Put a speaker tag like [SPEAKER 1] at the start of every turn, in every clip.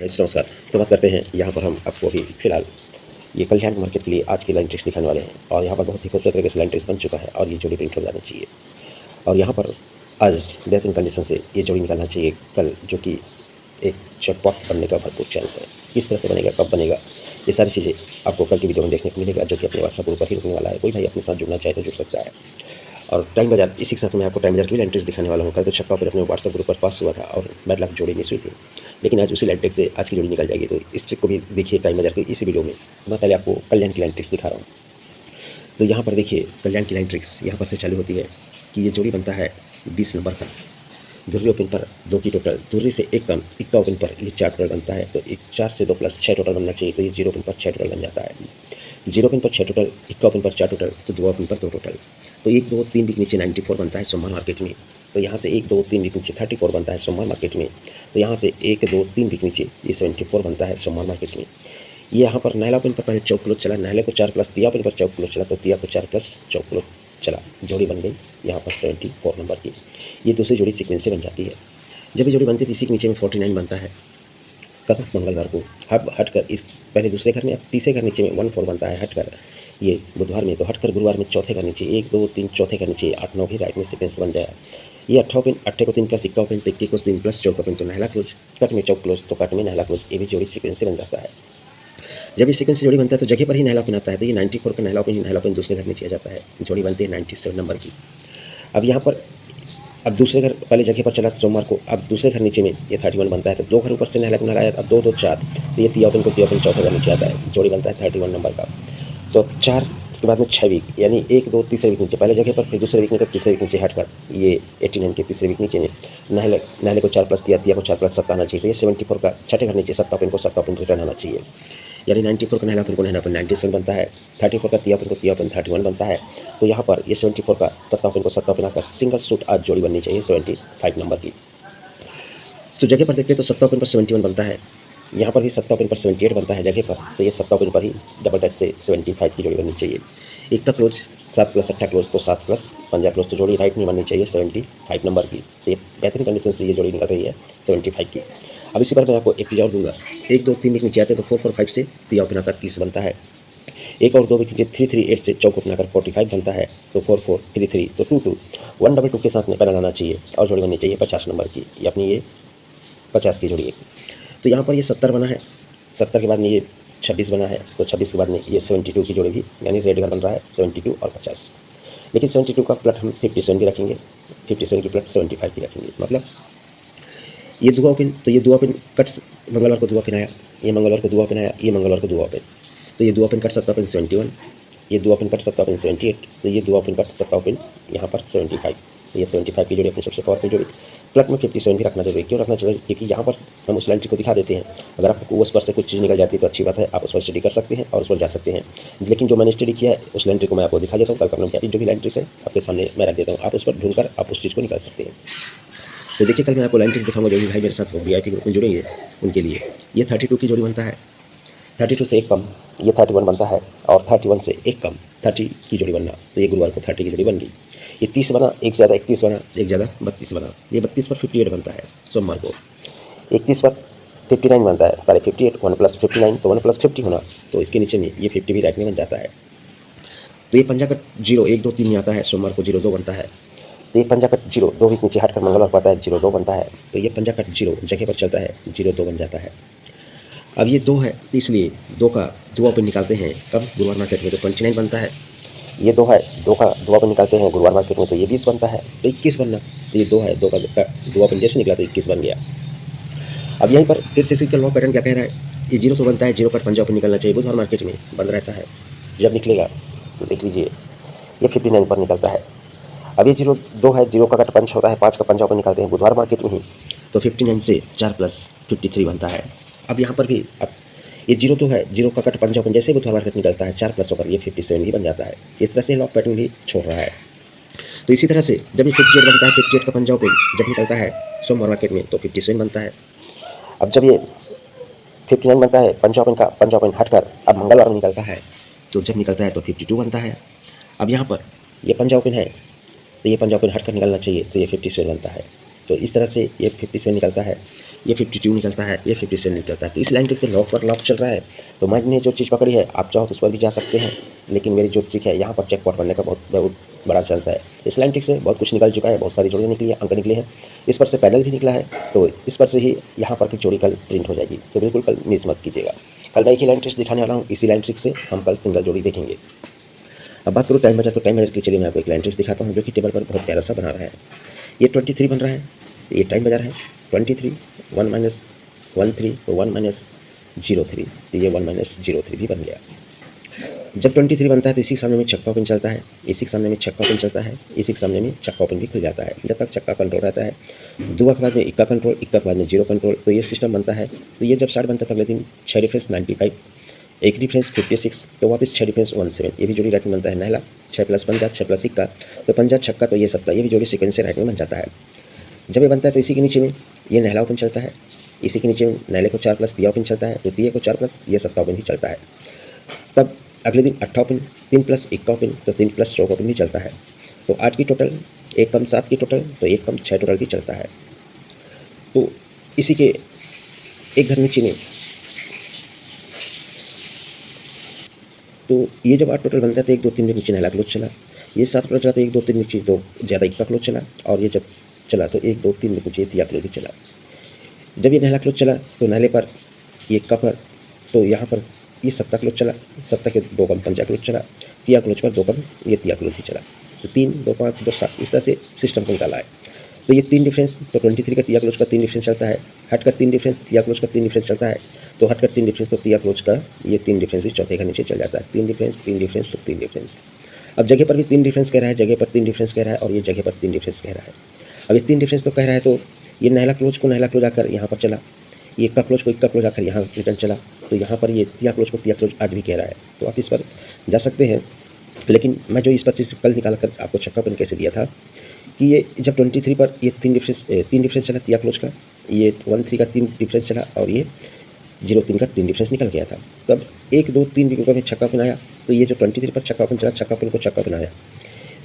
[SPEAKER 1] नमस्कार। तो बात करते हैं यहाँ पर हम आपको अभी फ़िलहाल ये कल्याण मार्केट के लिए आज की लाइन ट्रिक्स दिखाने वाले हैं और यहाँ पर बहुत ही खूबसूरत तरीके से लाइन ट्रिक्स बन चुका है और ये जोड़ी प्रिंट हो जाना चाहिए और यहाँ पर आज बेहतरीन कंडीशन से ये जोड़ी निकालना चाहिए कल, जो कि एक जैकपॉट बनने का भरपूर चांस है। किस तरह से बनेगा, कब बनेगा, ये सारी चीज़ें आपको कल की वीडियो में देखने को मिलेगा, जो कि अपने व्हाट्सएप ग्रुप पर ही रुकने वाला है। कोई भाई अपने साथ जुड़ना चाहे तो जुड़ सकता है। और टाइम बाजार, इसी के साथ मैं आपको टाइम बाजार की लाइन ट्रिक्स दिखाने वाला हूँ। कल तो छक्का पर अपने व्हाट्सएप ग्रुप पर पास हुआ था और बैड लक जोड़ी मिस हुई थी, लेकिन आज उसी लाइन ट्रिक से आज की जोड़ी निकल जाएगी। तो इस ट्रिक को भी देखिए टाइम बाजार की इसी वीडियो में। मैं पहले आपको कल्याण की लाइन ट्रिक्स दिखा रहा हूँ। तो यहाँ पर देखिए कल्याण की लाइन ट्रिक्स यहाँ पर से चालू होती है कि ये जोड़ी बनता है 20 नंबर का। धुर्री ओपन पर 2 की टोटल, धुर्री से 1 कम, इक्का ओपन पर ये 4 टोटल बनता है। तो 4 से 2 प्लस 6 टोटल बनना चाहिए। तो ये 0 ओपन पर 6 टोटल बन जाता है। 0 ओपन पर 6 टोटल, इक्का ओपन पर 4 टोटल, तो 2 ओपन पर 2 टोटल। तो 1 2 3 वीक नीचे 94 बनता है सोमवार मार्केट में। तो यहाँ से 1 2 3 वीक नीचे 34 बनता है सोमवार मार्केट में। तो यहाँ से 1 2 3 वीक नीचे ये 74 बनता है सोमवार मार्केट में। ये यहाँ पर नहला ओपन पर पहले चौक क्लोज चला, नहले को 4 प्लस तिया ओपन पर चौक क्लोज चला, तो तिया को 4 प्लस चौक क्लोज चला, जोड़ी बन गई यहाँ पर 74 नंबर की। ये दूसरी जोड़ी सीक्वेंस से बन जाती है। जब ये जोड़ी बनती है इसी के नीचे में 49 बनता है। कब? मंगलवार को। हटकर इस पहले दूसरे घर में, अब तीसरे घर नीचे में 14 बनता है हटकर ये बुधवार में। तो हटकर गुरुवार में चौथे घर नीचे 1 2 3 चौथे घर नीचे 8 9 भी राइट में सीक्वेंस बन जाएगा। ये 8 ओपन, 8 को 3 प्लस इक्का ओपन, तो 21 को 3 प्लस चौक ओपन, तो नहला क्लोज, कट में चौक क्लोज, तो कट में नहला क्लोज, ये भी जोड़ी सीक्वेंस से बन जाता है। जब ये सीक्वेंस से जोड़ी बनता है तो जगह पर ही नहला ओपन आता है। तो ये 94 का नहला ओपन दूसरे घर नीचे आ जाता है, जोड़ी बनती है 97 नंबर की। अब यहाँ पर अब दूसरे घर पहले जगह पर चला सोमवार को, अब दूसरे घर नीचे में ये 31 बनता है। तो 2 घर ऊपर से नहला आया, अब 2 2 4, तो ये तिया ओपन को तिया ओपन चौथे घर नीचे आता है, जोड़ी बनता है 31 नंबर का। तो 4 के बाद में 6 वीक, यानी 1 2 तीसरे वीक नीचे पहले जगह पर, फिर दूसरे वीक में, तो तीसरे वीक नीचे हटकर ये 89 के तीसरे वीक नीचे में नहले को 4 प्लस तिया, तिया को 4 प्लस 7 आना चाहिए। तो ये 74 का छठे घर नीचे 7 ओपन को 7 ओपन रिटर्न आना चाहिए, यानी 94 का नहला ओपन को नहला ओपन 97 बनता है। 34 का तिया ओपन को तिया ओपन 31 बनता है। तो यहाँ पर ये 74 का 7 ओपन को 7 ओपन आकर सिंगल सूट आज जोड़ी बननी चाहिए 75 नंबर की। तो जगह पर देखते हैं तो 7 ओपन पर 71 बनता है, यहाँ पर भी 7 ओपन पर 78 बनता है जगह पर। तो ये 7 ओपन पर ही डबल टच से 75 की जोड़ी बननी चाहिए। एक का क्लोज 7 प्लस 8 क्लोज, तो 7 प्लस 5 क्लोज, तो जोड़ी राइट में बननी चाहिए 75 नंबर की। तो ये बेहतरीन कंडीशन से ये जोड़ी निकल रही है 75 की। अब इसी पर मैं आपको एक चीज़ और दूंगा। 1 2 3 वीक नीचे आते हैं तो 4 4 5 से तिया ओपन आकर 30 बनता है। 1 और 2 वीक नीचे 3 3 8 से चौक ओपन आकर 45 बनता है। तो 4 4 3 3, तो 2 2 1 2 2 के साथ में पैनल आना चाहिए और जोड़ी बननी चाहिए 50 नंबर की। ये अपनी ये 50 की जोड़ी है। तो यहाँ पर ये 70 बना है, 70 के बाद में ये 26 बना है, तो 26 के बाद में ये 72 की जोड़ी भी, यानी रेड घर बन रहा है 72 और 50। लेकिन 72 का प्लट हम 57 की रखेंगे, 57 की प्लट 75 की रखेंगे। मतलब ये 2 ओपन, तो ये 2 ओपन कट, मंगलवार को 2 ओपन आया, ये मंगलवार को 2 ओपन आया, ये मंगलवार को 2 ओपन, तो ये 2 ओपन कट 7 ओपन 71, ये 2 ओपन कट 7 ओपन 78, तो ये 2 ओपन कट 7 ओपन यहाँ पर 75। तो ये 75 की जोड़ी अपनी सबसे पावरफुल जोड़ी। प्लट में 57 भी रखना जरूरी। क्यों रखना चाहिए? क्योंकि यहाँ पर हम उस लाइन ट्रिक को दिखा देते हैं। अगर आपको उस पर से कुछ चीज़ निकल जाती है तो अच्छी बात है, आप उस पर स्टडी कर सकते हैं और उस पर जा सकते हैं। लेकिन जो मैंने स्टडी किया है उस लाइन ट्रिक को मैं आपको दिखा देता हूँ। कल करना क्या, जो भी लाइन ट्रिक्स है आपके सामने मैं रख देता हूँ, आप उस पर ढूंढकर आप उस चीज़ को निकाल सकते हैं। तो देखिए कल मैं आपको लाइन ट्रिक्स दिखाऊंगा, जो भी भाई मेरे साथ VIP ग्रुप में जुड़ेंगे उनके लिए। ये 32 की जोड़ी बनता है, 32 से 1 कम ये 31 बनता है, और 31 से 1 कम 30 की जोड़ी बनना, तो ये गुरुवार को 30 की जोड़ी बन गई। ये 30 बना, एक ज़्यादा 31 बना, एक ज़्यादा 32 बना, ये 32 पर 58 बनता है सोमवार को। 31 पर 59 बनता है, पहले 58 1 प्लस 59, तो 1 प्लस 50 होना, तो इसके नीचे में ये 50 भी राइट में बन जाता है। तो ये पंजा कट 0 1 2 3 में आता है, सोमवार को 0 2 बनता है। तो ये पंजा कट 0 2 वीक नीचे हटकर मंगलवार को आता है 0 2 बनता है। तो ये पंजा कट 0 जगह पर चलता है 0 2 बन जाता है। अब ये 2 है, तो इसलिए 2 का 2 ओपन निकालते हैं कब? गुरुवार मार्केट में, तो 29 बनता है। ये 2 है, 2 का 2 ओपन निकालते हैं गुरुवार मार्केट में, तो ये 20 बनता है, तो 21 बनना। तो ये 2 है, 2 का 2 ओपन जैसे निकला तो 21 बन गया। अब यहीं पर फिर से इसका लॉ पैटर्न क्या कह रहा है? ये 0 तो बनता है, 0 का पंजा ओपन निकलना चाहिए, बुधवार मार्केट में बंद रहता है। जब निकलेगा तो देख लीजिए ये 59 पर निकलता है। अब ये 0 2 है, 0 का कट पंच होता है, 5 का पंजा ओपन निकालते हैं बुधवार मार्केट में ही, तो 59 से 4 प्लस 53 बनता है। अब यहाँ पर भी अब ये 0 तो है, 0 का कट पंजा ओपन जैसे बुधवार मार्केट निकलता है 4 प्लस होकर ये 57 ही बन जाता है। इस तरह से लॉक पैटर्न भी छोड़ रहा है। तो इसी तरह से जब ये 58 बनता है, 58 का पंजा ओपन जब निकलता है सोमवार मार्केट में, तो 57 बनता है। अब जब ये 59 बनता है, पंजा ओपन हटकर अब मंगलवार में निकलता है, तो जब निकलता है तो 52 बनता है। अब यहाँ पर ये पंजा ओपन है, तो ये पंजा ओपन हटकर निकलना चाहिए, तो ये 57 बनता है। तो इस तरह से ये 57 निकलता है, ये 52 निकलता है, ये 57 निकलता है। तो इस लाइन ट्रिक से लॉक पर लॉक चल रहा है। तो मैंने जो चीज़ पकड़ी है आप चाहो तो उस पर भी जा सकते हैं, लेकिन मेरी जो ट्रिक है यहाँ पर चेकपॉट बनने का बहुत बहुत बड़ा चांस है। इस लाइन ट्रिक से बहुत कुछ निकल चुका है, बहुत सारी जोड़ियाँ निकली है, अंक निकले हैं। इस पर से पैनल भी निकला है, तो इस पर से ही यहाँ पर की जोड़ी कल प्रिंट हो जाएगी। तो बिल्कुल कल मिस मत कीजिएगा। कल मैं एक ही लाइन ट्रिक दिखाने वाला हूँ, इसी लाइन ट्रिक से हम कल सिंगल जोड़ी देखेंगे। अब बात करूँ टाइम बजार, तो टाइम बजार के चलिए मैं आपको एक लाइन ट्रिक दिखाता हूँ जो कि टेबल पर बहुत प्यारा सा बना रहा है। ये 23 बन रहा है, ये टाइम बजार है। 23 1 माइनस 13 तो 1 माइनस 03, तो ये 1 माइनस 03 भी बन गया। जब 23 बनता है तो इसी के सामने में छक्का ओपन चलता है, इसी के सामने में छक्का ओपन चलता है, इसी के सामने में छक्का ओपन भी खुल जाता है। जब तक छक्का कंट्रोल रहता है, दुआ के बाद में इक्का कंट्रोल, इक्का के बाद में 0 कंट्रोल, तो ये सिस्टम बनता है। तो ये जब स्टार्ट बनता है तो अगले दिन 6 डिफरेंस 95, एक डिफरेंस 56, तो वापस 6 डिफरेंस 17, ये भी जोड़ी राइट में बनता है। नहला 6 प्लस पंजा 6 प्लस इक्का, तो पंजा छक्का, तो ये 7, ये भी जोड़ी सीक्वेंस से राइट में बन जाता है। जब ये बनता है तो इसी के नीचे में ये नहला ओपन चलता है, इसी के नीचे में नहले को 4 प्लस दिया ओपन चलता है, तो दिए को 4 प्लस ये 7 ओपन भी चलता है। तब अगले दिन 8 ओपन, 3 प्लस इक्का ओपन, तो 3 प्लस चौक ओपन भी चलता है। तो 8 की टोटल, 1 कम 7 की टोटल, तो 1 कम 6 टोटल भी चलता है। तो इसी के एक घर नीचे में, तो ये जब 8 टोटल बनता है तो 1 2 3 के नीचे नहला क्लोज चला, ये 7 टोटल चला तो 1 2 3 नीचे 2 ज़्यादा इक्का क्लोज चला, और ये जब चला तो 1 2 3 में कुछ ये तिया क्लोज भी चला। जब ये नहला क्लोज चला तो नहले पर ये इक्का पर, तो यहाँ पर ये 7 क्लोज चला, 7 के 2 कम पंजा क्लोज चला, तिया क्लोज पर 2 कम ये तिया क्लोज भी चला। तो 3 2 5 2 7 इस तरह से सिस्टम को निकाला है। तो ये 3 डिफरेंस, तो 23 का तिया क्लोज का 3 डिफरेंस चलता है, हट कर 3 डिफरेंस तिया क्लोज का 3 डिफरेंस चलता है, तो हट कर 3 डिफरेंस तो तिया क्लोज का ये 3 डिफरेंस भी चौथे का नीचे चल जाता है। 3 डिफरेंस 3 डिफरेंस तो 3 डिफरेंस। अब जगह पर भी 3 डिफरेंस कह रहा है, जगह पर 3 डिफरेंस कह रहा है, और ये जगह पर 3 डिफरेंस कह रहा है। अब ये 3 डिफरेंस तो कह रहा है, तो ये नहला क्लोज को नहला क्लोज आकर यहाँ पर चला, ये इक्का क्लोज को इक्का क्लोज आकर यहाँ रिटर्न चला, तो यहाँ पर ये तिया क्लोज को तिया क्लोज आज भी कह रहा है। तो आप इस पर जा सकते हैं, लेकिन मैं जो इस पर चीज़ कल निकाल कर आपको छक्कापन कैसे दिया था कि ये जब 23 पर ये 3 डिफरेंस चला तिया क्लोज का, ये 13 का 3 डिफरेंस चला, और ये 03 का 3 डिफरेंस निकल गया था। तब 1 2 3 विकेट में छक्का ओपन आया, तो ये जो 23 पर छक्का ओपन चला, छक्का ओपन को छक्का ओपन आया,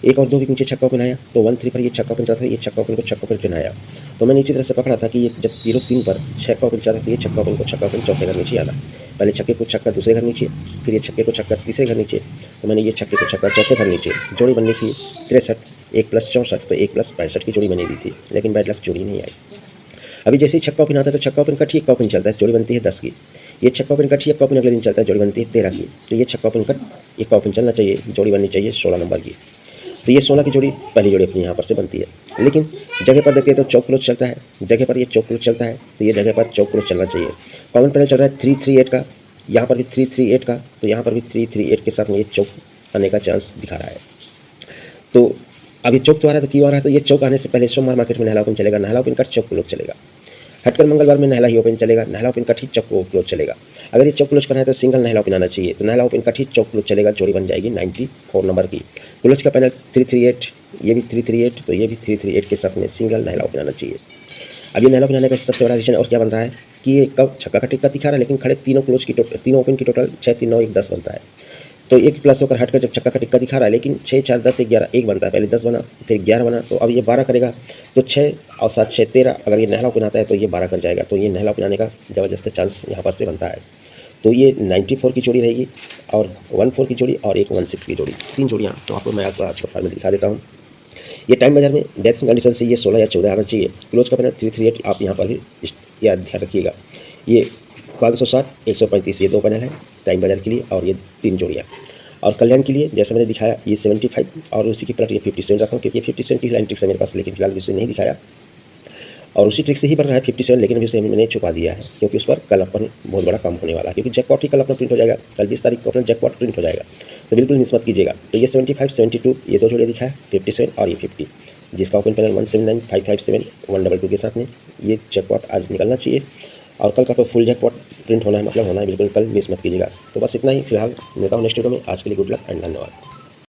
[SPEAKER 1] 1 और 2 विकेट नीचे छक्का ओपन आया, तो 13 पर ये छक्का ओपन चला था, ये छक्का ओपन को छक्का ओपन फिर आया। तो मैंने इसी तरह से पकड़ा था कि ये जब 03 पर छक्का ओपन चला था, तो ये छक्का ओपन को छक्का ओपन चौथे घर नीचे आना, पहले छक्के को छक्का दूसरे घर नीचे, फिर ये छक्के को छक्का तीसरे घर नीचे, तो मैंने ये छक्के को छक्का चौथे घर नीचे। जोड़ी बननी थी 63, 1 प्लस 64, तो 1 प्लस 65 की जोड़ी बनी दी थी, लेकिन बैड लक जोड़ी नहीं आई। अभी जैसे ही छक्का ओपन आता है तो छक्का ओपन का ठीक इक्का ओपन चलता है, जोड़ी बनती है 10 की। ये छक्का ओपन का ठीक इक्का ओपन अगले दिन चलता है, जोड़ी बनती है 13 की। तो ये छक्का ओपन का इक्का ओपन चलना चाहिए, जोड़ी बननी चाहिए 16 नंबर की। तो ये 16 की जोड़ी पहली जोड़ी अपनी यहाँ पर से बनती है, लेकिन जगह पर देखते हैं तो चौक क्लोज चलता है, जगह पर ये चौक क्लोज चलता है, तो ये जगह पर चौक क्लोज चलना चाहिए। कॉमन पैनल चल रहा है 338 का, यहाँ पर भी 338 का, तो यहाँ पर भी 338 के साथ में ये चौक आने का चांस दिखा रहा है। तो अब ये चौक तो आ रहा है, तो क्यों आ रहा है, तो ये चौक आने से पहले सोमवार मार्केट में नहला ओपन चलेगा, नहला ओपन का चौक क्लोज चलेगा। हटकर मंगलवार में नहला ही ओपन चलेगा, नहला ओपन का ठीक चौक क्लोज चलेगा। अगर ये चौक क्लोज करना है तो सिंगल नहला ओपन आना चाहिए, तो नहला ओपन का ठीक चौक क्लोज चलेगा, जोड़ी बन जाएगी 94 नंबर की। क्लोज का पैनल 338, ये भी 338, तो ये भी 338 के साथ में सिंगल नहला ओपन आना चाहिए। अब ये नहला ओपन आने का सबसे बड़ा रीजन और क्या बन रहा है कि ये कब छक्का का टिक्का दिखा रहा है, लेकिन खड़े तीनों क्लोज की तीनों ओपन की टोटल 6 3 9 1 10 बनता है। तो एक प्लस होकर हटकर जब छक्का का टिक्का दिखा रहा है, लेकिन 6 4 10 1 11 1 बनता है, पहले 10 बना फिर 11 बना, तो अब ये 12 करेगा, तो 6 और 7 6 13, अगर ये नहला ओपन आता है तो ये 12 कर जाएगा, तो ये नहला ओपन आने का ज़बरदस्त चांस यहाँ पर से बनता है। तो ये 94 की जोड़ी रहेगी, और 14 की जोड़ी, और एक 16 की जोड़ी, 3 जोड़ियाँ। तो आपको मैं आपको आज का फार्मूला दिखा देता हूँ। ये टाइम बाजार में डेथ कंडीशन से ये 16 या 14 आना चाहिए। क्लोज का पैनल 338 आप यहाँ पर भी या ध्यान रखिएगा। ये 560 135 ये 2 पैनल है टाइम बाजार के लिए, और ये 3 जोड़ियाँ। और कल्याण के लिए जैसे मैंने दिखाया ये 75, और उसी की प्लट ये 57 रखा हूँ, क्योंकि 57 की लाइन ट्रिक है मेरे पास, लेकिन फिलहाल उसे नहीं दिखाया, और उसी ट्रिक से ही बन रहा है 57, लेकिन अभी उसे मैंने छुपा दिया है, क्योंकि उस पर कल अपन बहुत बड़ा काम होने वाला है, क्योंकि जैकपॉट ही कल अपना प्रिंट हो जाएगा, कल 20 तारीख को अपना जैकपॉट प्रिंट हो जाएगा, तो बिल्कुल मिस मत कीजिएगा। तो ये 75 72 ये 2 जोड़े दिखाया, 57 और ये 50, जिसका ओपन पैनल 179 557 122 के साथ में ये जैकपॉट आज निकलना चाहिए, और कल का तो फुल जैकपॉट प्रिंट होना है, मतलब होना है बिल्कुल, कल मिस मत कीजिएगा। तो बस इतना ही, फिलहाल मिलता हूँ नेक्स्ट वीडियो में। आज के लिए गुड लक एंड धन्यवाद।